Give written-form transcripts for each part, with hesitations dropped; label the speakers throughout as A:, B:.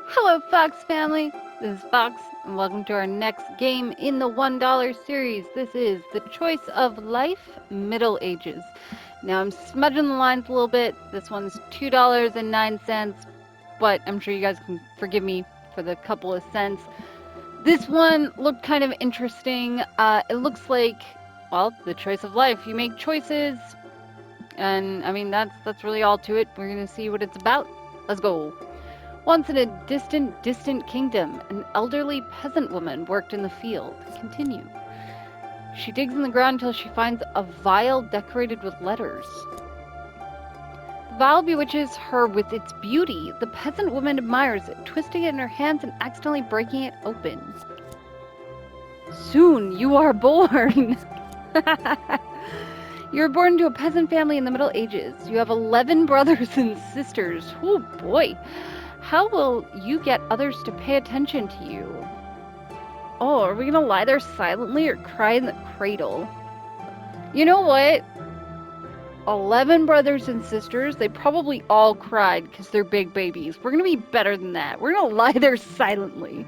A: Hello, Fox family. This is Fox, and welcome to our next game in the $1 series. This is The Choice of Life Middle Ages. Now, I'm smudging the lines a little bit. This one's $2.09, but I'm sure you guys can forgive me for the couple of cents. This one looked kind of interesting. It looks like, well, the choice of life. You make choices, and I mean, that's really all to it. We're going to see what it's about. Let's go. Once in a distant, distant kingdom, an elderly peasant woman worked in the field. Continue. She digs in the ground until she finds a vial decorated with letters. The vial bewitches her with its beauty. The peasant woman admires it, twisting it in her hands and accidentally breaking it open. Soon you are born! You were born into a peasant family in the Middle Ages. You have 11 brothers and sisters. Oh boy! How will you get others to pay attention to you? Oh, are we gonna lie there silently or cry in the cradle? You know what? 11 brothers and sisters, they probably all cried because they're big babies. We're gonna be better than that. We're gonna lie there silently.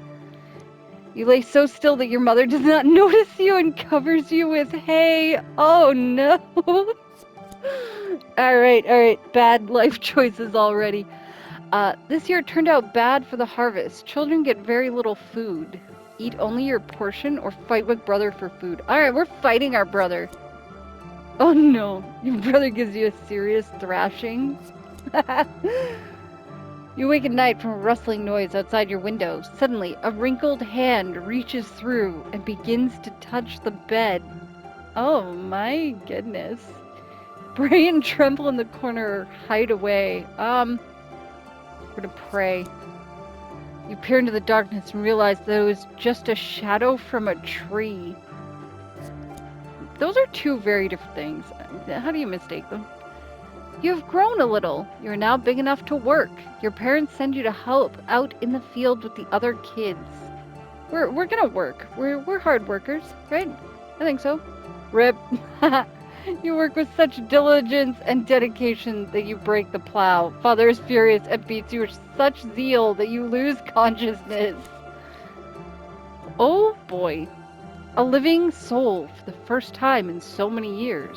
A: You lay so still that your mother does not notice you and covers you with hay. Oh no. Alright. Bad life choices already. This year turned out bad for the harvest. Children get very little food. Eat only your portion or fight with brother for food. Alright, we're fighting our brother. Oh no, your brother gives you a serious thrashing. You wake at night from a rustling noise outside your window. Suddenly, a wrinkled hand reaches through and begins to touch the bed. Oh my goodness. Bray and tremble in the corner or hide away. We're gonna pray. You peer into the darkness and realize that it was just a shadow from a tree. Those are two very different things. How do you mistake them? You have grown a little. You are now big enough to work. Your parents send you to help out in the field with the other kids. We're gonna work. We're hard workers, right? I think so. Rip. You work with such diligence and dedication that you break the plow. Father is furious and beats you with such zeal that you lose consciousness. Oh boy. A living soul for the first time in so many years.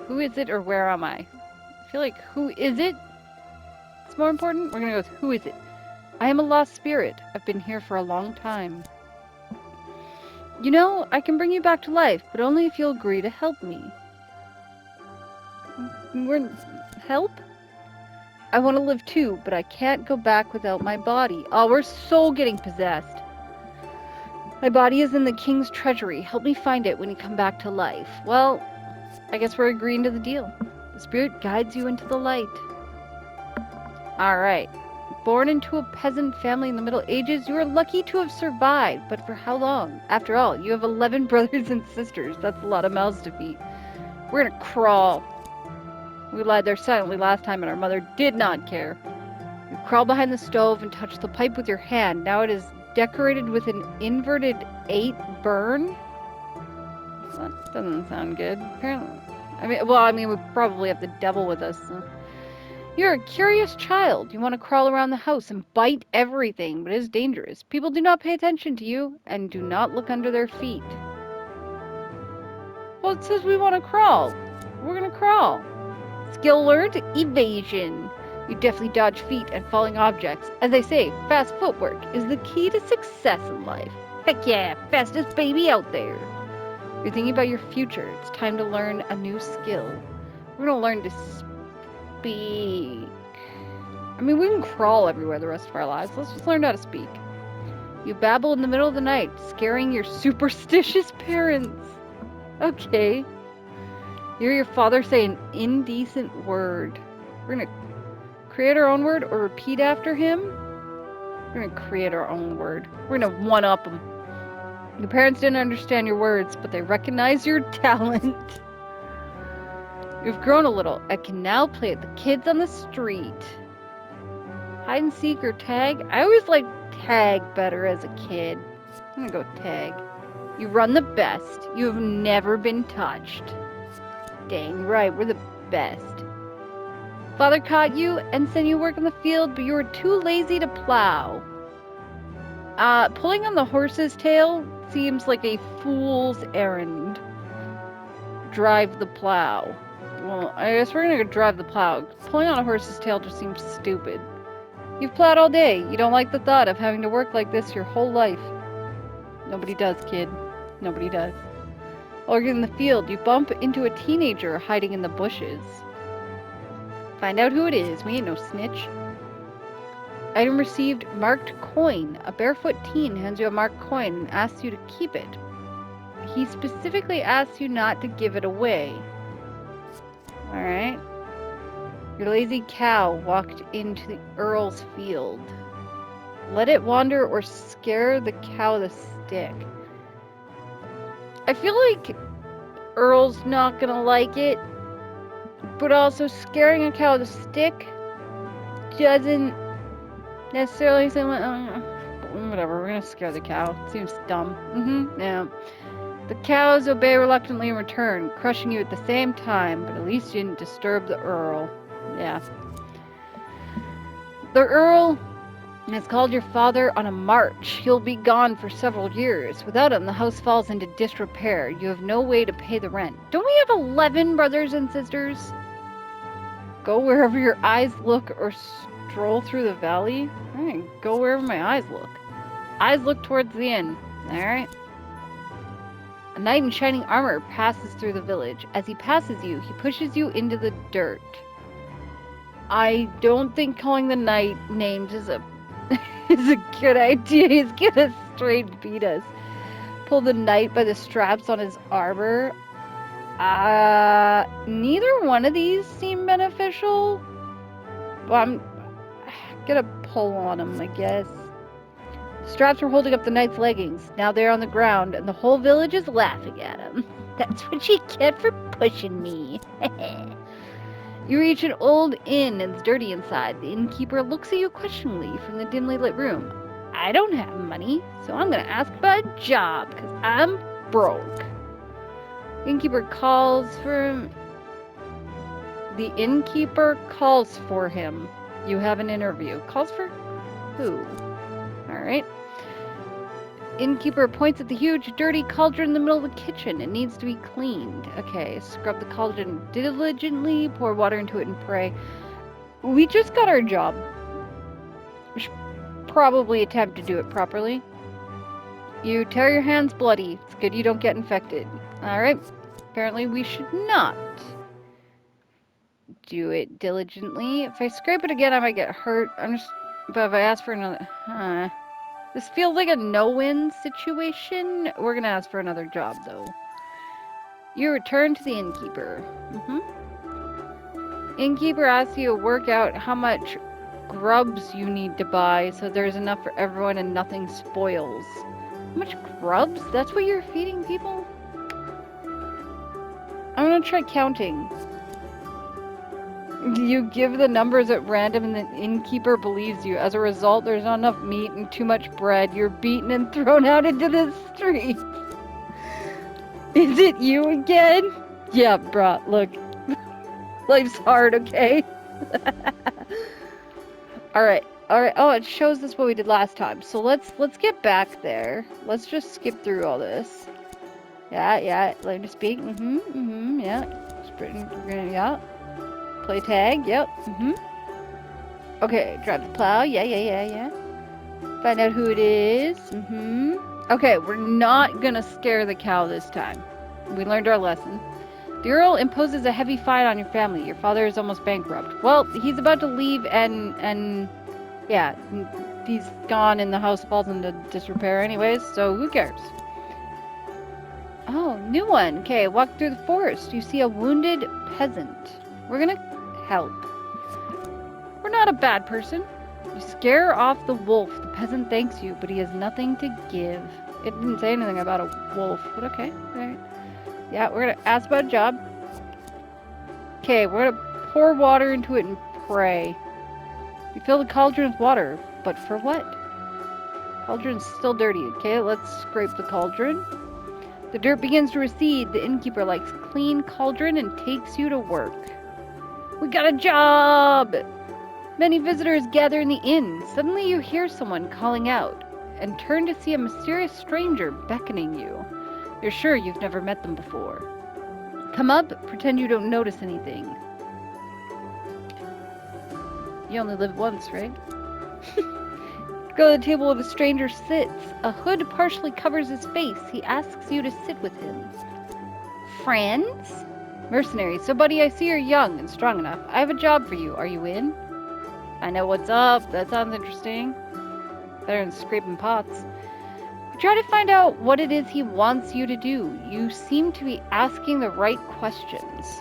A: Who is it or where am I? I feel like who is it? It's more important. We're gonna go with who is it? I am a lost spirit. I've been here for a long time. You know, I can bring you back to life, but only if you'll agree to help me. Help? I want to live too, but I can't go back without my body. Oh, we're so getting possessed. My body is in the king's treasury. Help me find it when you come back to life. Well, I guess we're agreeing to the deal. The spirit guides you into the light. Alright. Born into a peasant family in the Middle Ages, you are lucky to have survived, but for how long? After all, you have 11 brothers and sisters. That's a lot of mouths to feed. We're gonna crawl. We lied there silently last time and our mother did not care. You crawl behind the stove and touch the pipe with your hand. Now it is decorated with an inverted 8 burn? That doesn't sound good. Apparently. We probably have the devil with us. So. You're a curious child. You want to crawl around the house and bite everything, but it is dangerous. People do not pay attention to you and do not look under their feet. Well, it says we want to crawl. We're going to crawl. Skill learned, evasion. You deftly dodge feet and falling objects. As they say, fast footwork is the key to success in life. Heck yeah, fastest baby out there. You're thinking about your future. It's time to learn a new skill. We're gonna learn to speak. I mean, we can crawl everywhere the rest of our lives. Let's just learn how to speak. You babble in the middle of the night, scaring your superstitious parents. Okay. You hear your father say an indecent word. We're gonna create our own word or repeat after him. We're gonna create our own word. We're gonna one-up them. Your parents didn't understand your words, but they recognize your talent. You've grown a little and can now play with the kids on the street. Hide and seek or tag. I always liked tag better as a kid. I'm gonna go tag. You run the best. You have never been touched. Dang right, we're the best. Father caught you and sent you work in the field, but you were too lazy to plow. Pulling on the horse's tail seems like a fool's errand. Drive the plow. Well, I guess we're gonna go drive the plow. Pulling on a horse's tail just seems stupid. You've plowed all day. You don't like the thought of having to work like this your whole life. Nobody does, kid. Nobody does. While you're in the field, you bump into a teenager hiding in the bushes. Find out who it is. We ain't no snitch. Item received, marked coin. A barefoot teen hands you a marked coin and asks you to keep it. He specifically asks you not to give it away. Alright. Your lazy cow walked into the Earl's field. Let it wander or scare the cow with a stick. I feel like Earl's not gonna like it, but also scaring a cow with a stick doesn't necessarily say, whatever, we're gonna scare the cow. Seems dumb. Yeah. The cows obey reluctantly in return, crushing you at the same time, but at least you didn't disturb the Earl. Yeah. The Earl has called your father on a march. He'll be gone for several years. Without him, the house falls into disrepair. You have no way to pay the rent. Don't we have 11 brothers and sisters? Go wherever your eyes look or stroll through the valley. Alright, go wherever my eyes look. Eyes look towards the inn. Alright. A knight in shining armor passes through the village. As he passes you, he pushes you into the dirt. I don't think calling the knight names is a good idea. He's gonna straight beat us. Pull the knight by the straps on his armor. Neither one of these seem beneficial. Well, I'm gonna pull on him, I guess. The straps were holding up the knight's leggings. Now they're on the ground, and the whole village is laughing at him. That's what you get for pushing me. You reach an old inn and it's dirty inside. The innkeeper looks at you questioningly from the dimly lit room. I don't have money, so I'm gonna ask for a job, because I'm broke. The innkeeper calls for him. The innkeeper calls for him. You have an interview. Calls for who? Alright. Innkeeper points at the huge, dirty cauldron in the middle of the kitchen. It needs to be cleaned. Okay, scrub the cauldron diligently, pour water into it, and pray. We just got our job. We should probably attempt to do it properly. You tear your hands bloody. It's good you don't get infected. Alright. Apparently we should not do it diligently. If I scrape it again, I might get hurt. But if I ask for another... This feels like a no-win situation. We're gonna ask for another job, though. You return to the innkeeper. Innkeeper asks you to work out how much grubs you need to buy so there's enough for everyone and nothing spoils. How much grubs? That's what you're feeding people? I'm gonna try counting. You give the numbers at random and the innkeeper believes you. As a result, there's not enough meat and too much bread. You're beaten and thrown out into the street. Is it you again? Yeah, brah, look. Life's hard, okay? Alright. Oh, it shows us what we did last time. So let's get back there. Let's just skip through all this. Yeah, learn to speak. Yeah. Yeah. Play tag, yep. Okay, drive the plow. Yeah. Find out who it is. Okay, we're not gonna scare the cow this time. We learned our lesson. The Earl imposes a heavy fine on your family. Your father is almost bankrupt. Well, he's about to leave and yeah, he's gone and the house falls into disrepair anyways, so who cares? Oh, new one. Okay, walk through the forest. You see a wounded peasant. We're gonna help. We're not a bad person. You scare off the wolf. The peasant thanks you, but he has nothing to give. It didn't say anything about a wolf, but okay. Alright. Yeah, we're gonna ask about a job. Okay, we're gonna pour water into it and pray. You fill the cauldron with water, but for what? Cauldron's still dirty. Okay, let's scrape the cauldron. The dirt begins to recede. The innkeeper likes clean cauldron and takes you to work. We got a job! Many visitors gather in the inn. Suddenly you hear someone calling out. and turn to see a mysterious stranger beckoning you. You're sure you've never met them before. Come up, pretend you don't notice anything. You only live once, right? Go to the table where the stranger sits. A hood partially covers his face. He asks you to sit with him. Friends? Mercenary. So, buddy, I see you're young and strong enough. I have a job for you. Are you in? I know what's up. That sounds interesting. Better than scraping pots. We try to find out what it is he wants you to do. You seem to be asking the right questions.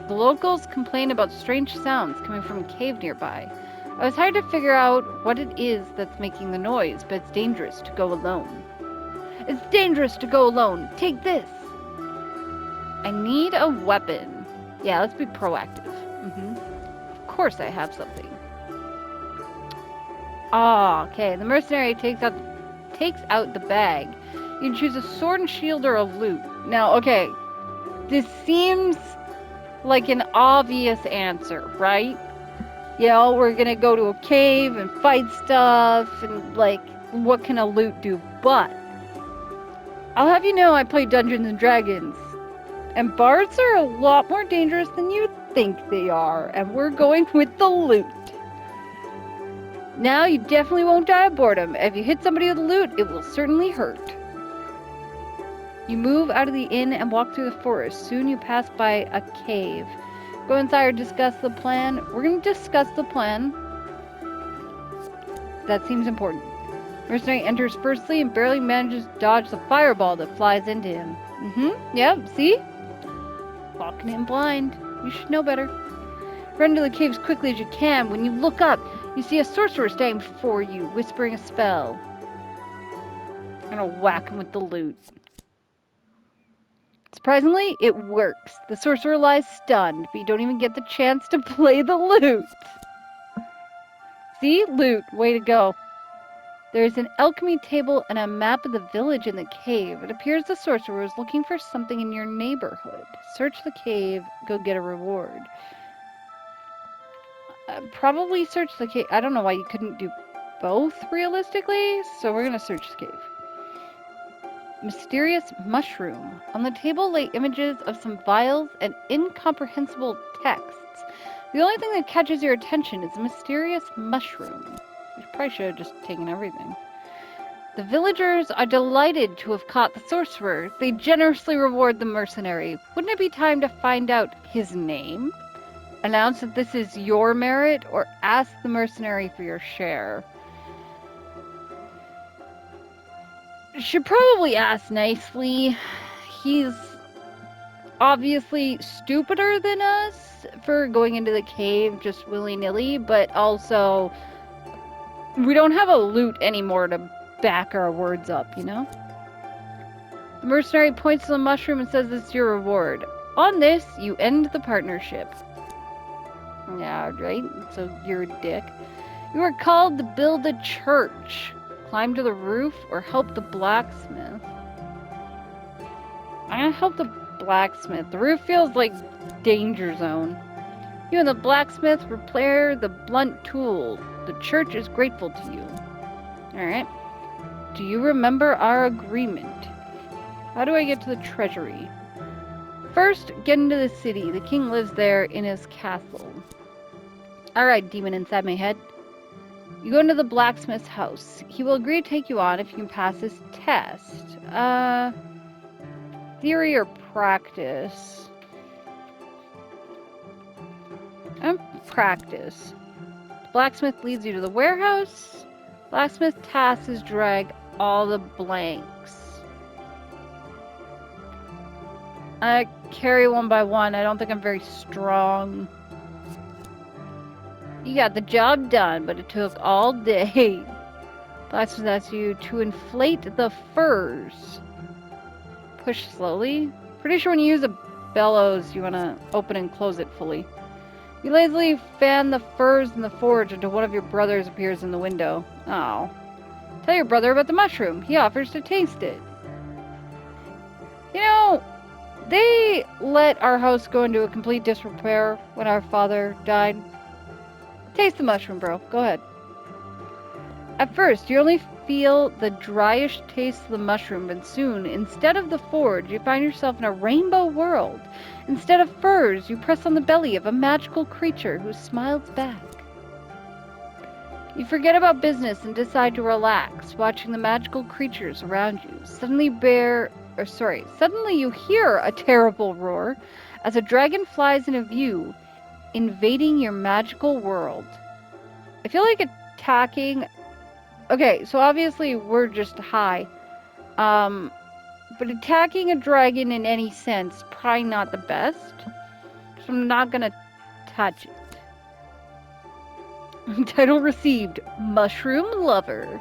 A: The locals complain about strange sounds coming from a cave nearby. I was hired to figure out what it is that's making the noise, but it's dangerous to go alone. It's dangerous to go alone. Take this. I need a weapon. Yeah, let's be proactive. Of course I have something. Ah, okay. The mercenary takes out the bag. You can choose a sword and shield or a lute. Now, okay. This seems like an obvious answer, right? You know, we're gonna go to a cave and fight stuff, and like, what can a lute do? But I'll have you know I play Dungeons and Dragons, and bards are a lot more dangerous than you think they are, and we're going with the lute. Now, you definitely won't die of boredom. If you hit somebody with a lute, it will certainly hurt. You move out of the inn and walk through the forest. Soon you pass by a cave. Go inside or discuss the plan. We're going to discuss the plan. That seems important. Mercenary enters firstly and barely manages to dodge the fireball that flies into him. Yep, see? Walking in blind. You should know better. Run to the cave as quickly as you can. When you look up, you see a sorcerer standing before you, whispering a spell. I'm gonna whack him with the lute. Surprisingly, it works. The sorcerer lies stunned, but you don't even get the chance to play the lute. See? Lute. Way to go. There's an alchemy table and a map of the village in the cave. It appears the sorcerer is looking for something in your neighborhood. Search the cave, go get a reward. Probably search the cave. I don't know why you couldn't do both realistically, so we're gonna search the cave. Mysterious mushroom. On the table lay images of some vials and incomprehensible texts. The only thing that catches your attention is a mysterious mushroom. We probably should have just taken everything. The villagers are delighted to have caught the sorcerer. They generously reward the mercenary. Wouldn't it be time to find out his name? Announce that this is your merit, or ask the mercenary for your share? Should probably ask nicely. He's obviously stupider than us for going into the cave just willy-nilly, but also we don't have a lute anymore to back our words up, you know? The mercenary points to the mushroom and says it's your reward. On this, you end the partnership. Yeah, right? So you're a dick. You are called to build a church. Climb to the roof or help the blacksmith. I'm gonna help the blacksmith. The roof feels like danger zone. You and the blacksmith repair the blunt tool. The church is grateful to you. Alright. Do you remember our agreement? How do I get to the treasury? First, get into the city. The king lives there in his castle. Alright, demon inside my head. You go into the blacksmith's house. He will agree to take you on if you can pass his test. Theory or practice? Practice. Blacksmith leads you to the warehouse. Blacksmith tasks is drag all the blanks. I carry one by one. I don't think I'm very strong. You got the job done, but it took all day. Blacksmith asks you to inflate the furs. Push slowly. Pretty sure when you use a bellows, you want to open and close it fully. You lazily fan the furs in the forge until one of your brothers appears in the window. Oh. Tell your brother about the mushroom. He offers to taste it. You know, they let our house go into a complete disrepair when our father died. Taste the mushroom, bro. Go ahead. At first, you only feel the dryish taste of the mushroom, but soon, instead of the forge, you find yourself in a rainbow world. Instead of furs, you press on the belly of a magical creature who smiles back. You forget about business and decide to relax, watching the magical creatures around you. Suddenly you hear a terrible roar as a dragon flies into view, invading your magical world. I feel like attacking... Okay, so obviously we're just high. But attacking a dragon in any sense, probably not the best. So I'm not gonna touch it. Title received, Mushroom Lover.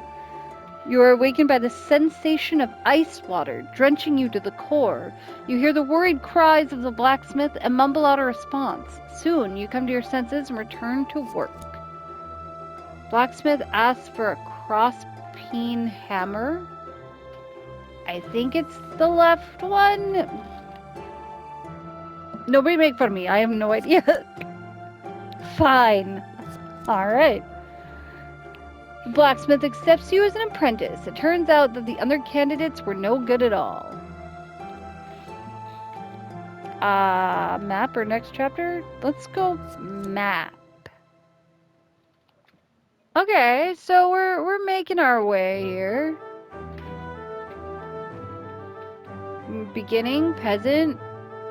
A: You are awakened by the sensation of ice water drenching you to the core. You hear the worried cries of the blacksmith and mumble out a response. Soon, you come to your senses and return to work. Blacksmith asks for a cross-peen hammer. I think it's the left one. Nobody make fun of me. I have no idea. Fine. Alright. The blacksmith accepts you as an apprentice. It turns out that the other candidates were no good at all. Map or next chapter? Let's go map. Okay, so we're making our way here. Beginning, peasant.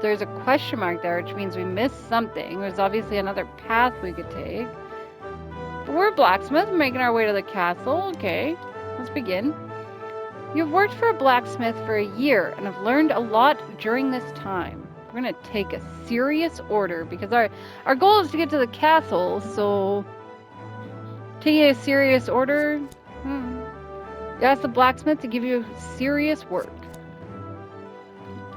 A: There's a question mark there, which means we missed something. There's obviously another path we could take. But we're a blacksmith, making our way to the castle. Okay, let's begin. You've worked for a blacksmith for a year and have learned a lot during this time. We're gonna take a serious order because our goal is to get to the castle, so taking a serious order. You ask the blacksmith to give you serious work.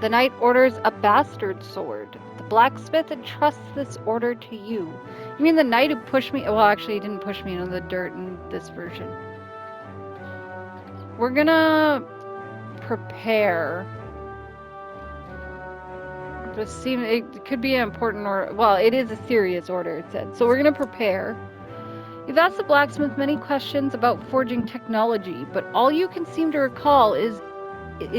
A: The knight orders a bastard sword. The blacksmith entrusts this order to you. You mean the knight who pushed me? Well, actually, he didn't push me into the dirt in this version. We're gonna prepare. It could be an important order. Well, it is a serious order, it said. So we're gonna prepare. You've asked the blacksmith many questions about forging technology, but all you can seem to recall is it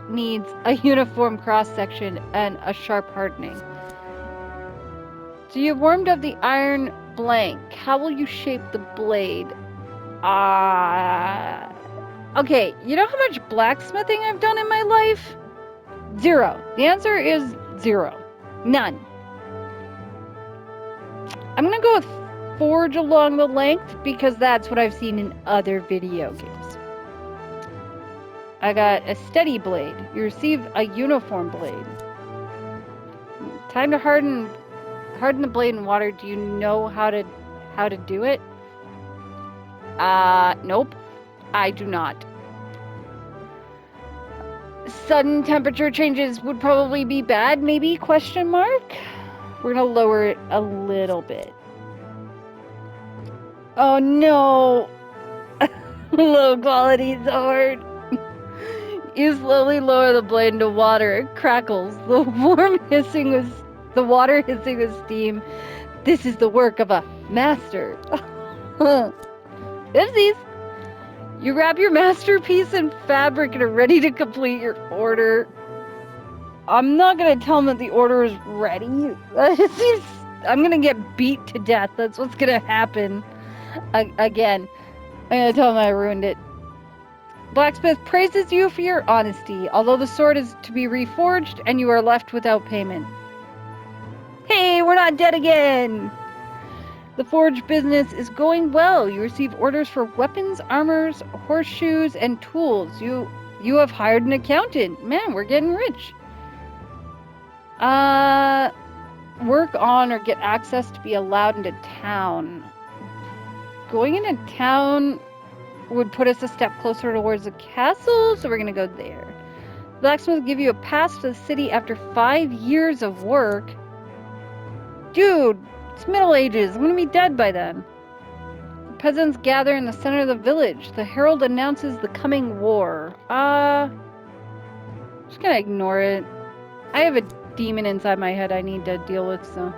A: needs a uniform cross-section and a sharp hardening. So you've warmed up the iron blank. How will you shape the blade? Okay, you know how much blacksmithing I've done in my life? 0. The answer is 0. None. I'm gonna go with forge along the length because that's what I've seen in other video games. I got a steady blade. You receive a uniform blade. Time to harden the blade in water. Do you know how to do it? Nope. I do not. Sudden temperature changes would probably be bad, maybe? Question mark? We're gonna lower it a little bit. Oh no! Low quality sword. You slowly lower the blade into water. It crackles. The water hissing with steam. This is the work of a master. Oopsies. You wrap your masterpiece in fabric and are ready to complete your order. I'm not gonna tell them that the order is ready. I'm gonna get beat to death. That's what's gonna happen. Again, I'm gonna tell them I ruined it. Blacksmith praises you for your honesty, although the sword is to be reforged and you are left without payment. Hey, we're not dead again! The forge business is going well. You receive orders for weapons, armors, horseshoes, and tools. You have hired an accountant. Man, we're getting rich. Work on or get access to be allowed into town. Going into town would put us a step closer towards the castle, so we're gonna go there. Blacksmith will give you a pass to the city after 5 years of work. Dude, it's Middle Ages. I'm gonna be dead by then. The peasants gather in the center of the village. The herald announces the coming war. Just gonna ignore it. I have a demon inside my head I need to deal with, so...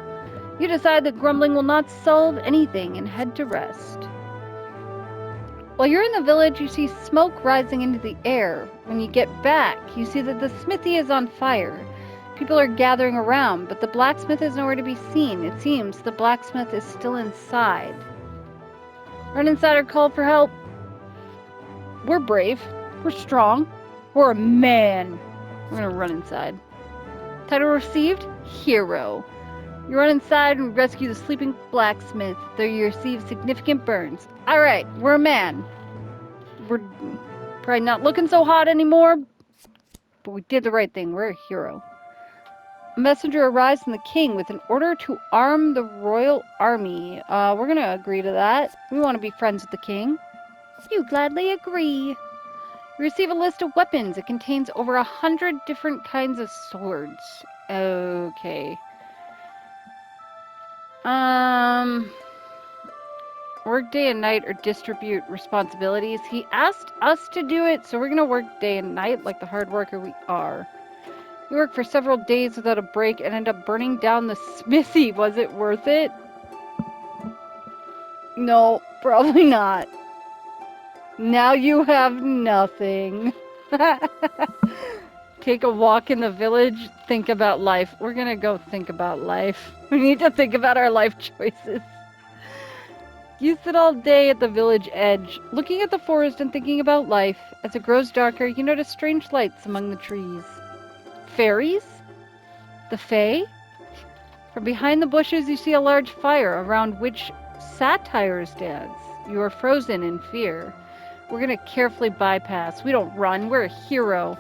A: You decide that grumbling will not solve anything and head to rest. While you're in the village, you see smoke rising into the air. When you get back, you see that the smithy is on fire. People are gathering around, but the blacksmith is nowhere to be seen. It seems the blacksmith is still inside. Run inside or call for help. We're brave. We're strong. We're a man. We're gonna run inside. Title received, Hero. You run inside and rescue the sleeping blacksmith, though you receive significant burns. Alright, we're a man. We're probably not looking so hot anymore, but we did the right thing. We're a hero. A messenger arrives from the king with an order to arm the royal army. We're gonna agree to that. We want to be friends with the king. You gladly agree. You receive a list of weapons. It contains over 100 different kinds of swords. Okay. Work day and night or distribute responsibilities. He asked us to do it, so we're gonna work day and night like the hard worker we are. We worked for several days without a break and ended up burning down the smithy. Was it worth it? No, probably not. Now you have nothing. Take a walk in the village, think about life. We're gonna go think about life. We need to think about our life choices. You sit all day at the village edge, looking at the forest and thinking about life. As it grows darker, you notice strange lights among the trees. Fairies? The Fae? From behind the bushes, you see a large fire around which satyrs dance. You are frozen in fear. We're gonna carefully bypass. We don't run. We're a hero.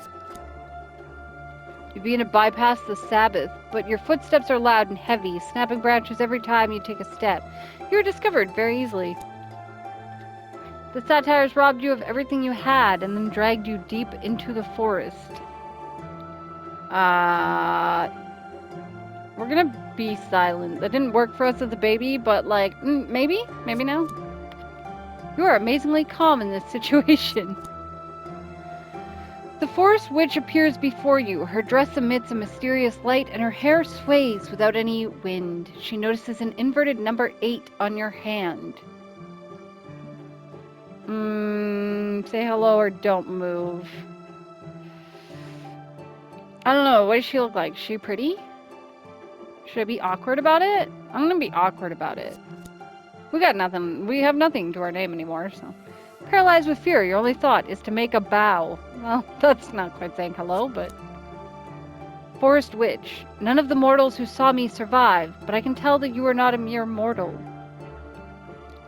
A: You begin to bypass the Sabbath, but your footsteps are loud and heavy, snapping branches every time you take a step. You are discovered very easily. The satyrs robbed you of everything you had and then dragged you deep into the forest. We're gonna be silent. That didn't work for us as a baby, but like, maybe? Maybe now? You are amazingly calm in this situation. The forest witch appears before you. Her dress emits a mysterious light and her hair sways without any wind. She notices an inverted number 8 on your hand. Say hello or don't move. I don't know. What does she look like? Is she pretty? Should I be awkward about it? I'm gonna be awkward about it. We got nothing. We have nothing to our name anymore, so. Paralyzed with fear, your only thought is to make a bow. Well, that's not quite saying hello, but... Forest Witch. None of the mortals who saw me survived, but I can tell that you are not a mere mortal.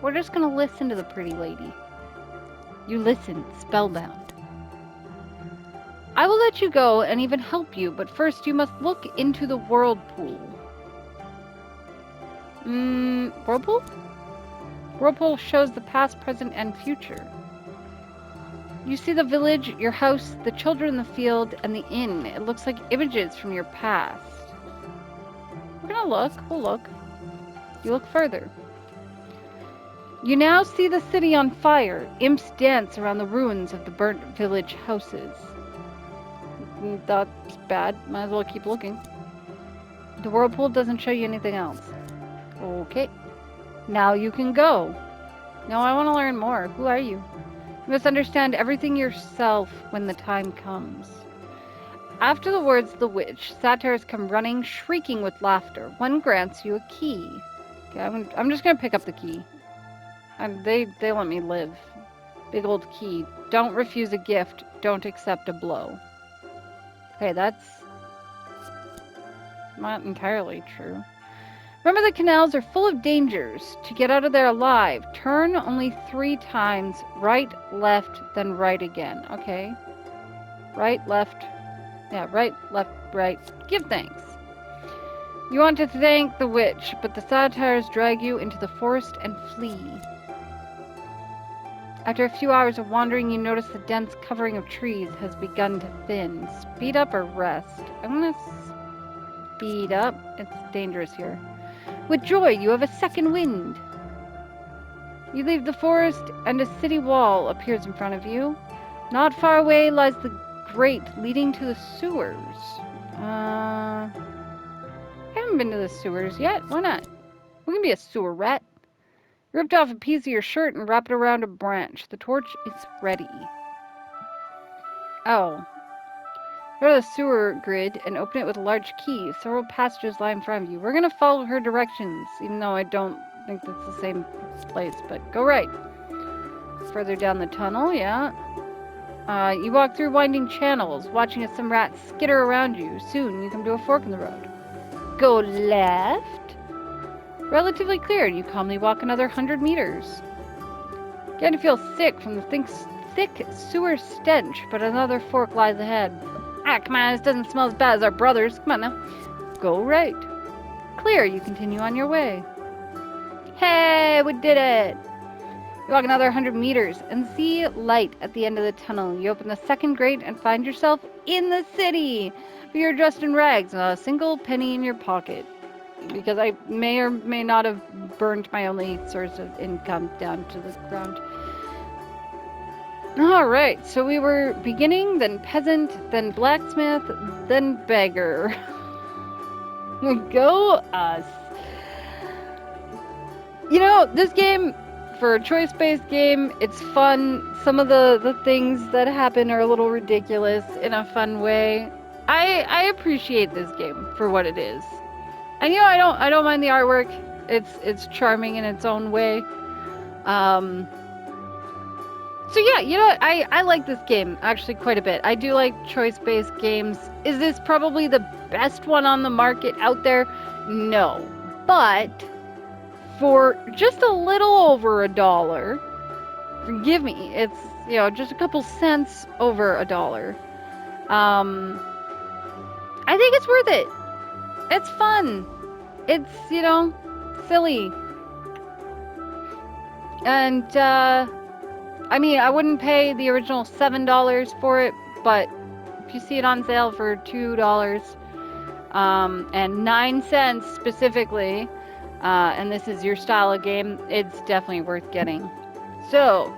A: We're just gonna listen to the pretty lady. You listen, spellbound. I will let you go and even help you, but first you must look into the whirlpool. Whirlpool? Whirlpool shows the past, present, and future. You see the village, your house, the children in the field, and the inn. It looks like images from your past. We're gonna look. We'll look. You look further. You now see the city on fire. Imps dance around the ruins of the burnt village houses. That's bad. Might as well keep looking. The whirlpool doesn't show you anything else. Okay. Now you can go. No, I want to learn more. Who are you? You must understand everything yourself when the time comes. After the words of the witch, satyrs come running, shrieking with laughter. One grants you a key. Okay, I'm just going to pick up the key. They let me live. Big old key. Don't refuse a gift. Don't accept a blow. Okay, that's not entirely true. Remember, the canals are full of dangers. To get out of there alive, turn only 3 times. Right, left, then right again. Okay. Right, left. Yeah, right, left, right. Give thanks. You want to thank the witch, but the satyrs drag you into the forest and flee. After a few hours of wandering, you notice the dense covering of trees has begun to thin. Speed up or rest? I'm gonna speed up. It's dangerous here. With joy, you have a second wind. You leave the forest, and a city wall appears in front of you. Not far away lies the grate leading to the sewers. I haven't been to the sewers yet. Why not? We can be a sewer rat. You ripped off a piece of your shirt and wrapped it around a branch. The torch is ready. Oh. Go to the sewer grid and open it with a large key. Several passages lie in front of you. We're gonna follow her directions, even though I don't think that's the same place, but go right. Further down the tunnel, yeah. You walk through winding channels, watching as some rats skitter around you. Soon, you come to a fork in the road. Go left. Relatively clear, and you calmly walk another 100 meters. Getting to feel sick from the thick sewer stench, but another fork lies ahead. Ah, come on, this doesn't smell as bad as our brothers. Come on now. Go right. Clear, you continue on your way. Hey, we did it! You walk another 100 meters and see light at the end of the tunnel. You open the second grate and find yourself in the city. But you're dressed in rags and not a single penny in your pocket. Because I may or may not have burned my only source of income down to the ground. Alright, so we were beginning, then peasant, then blacksmith, then beggar. Go us. You know, this game, for a choice-based game, it's fun. Some of the things that happen are a little ridiculous in a fun way. I appreciate this game for what it is. And you know, I don't mind the artwork. It's charming in its own way. So yeah, you know what? I like this game actually quite a bit. I do like choice-based games. Is this probably the best one on the market out there? No. But for just a little over $1, forgive me, it's, you know, just a couple cents over $1. I think it's worth it. It's fun. It's, you know, silly. And, I mean, I wouldn't pay the original $7 for it, but if you see it on sale for $2 and 9 cents specifically, and this is your style of game, it's definitely worth getting. So,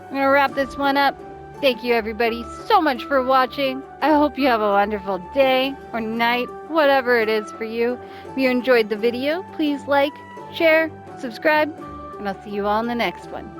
A: I'm going to wrap this one up. Thank you everybody so much for watching. I hope you have a wonderful day or night, whatever it is for you. If you enjoyed the video, please like, share, subscribe, and I'll see you all in the next one.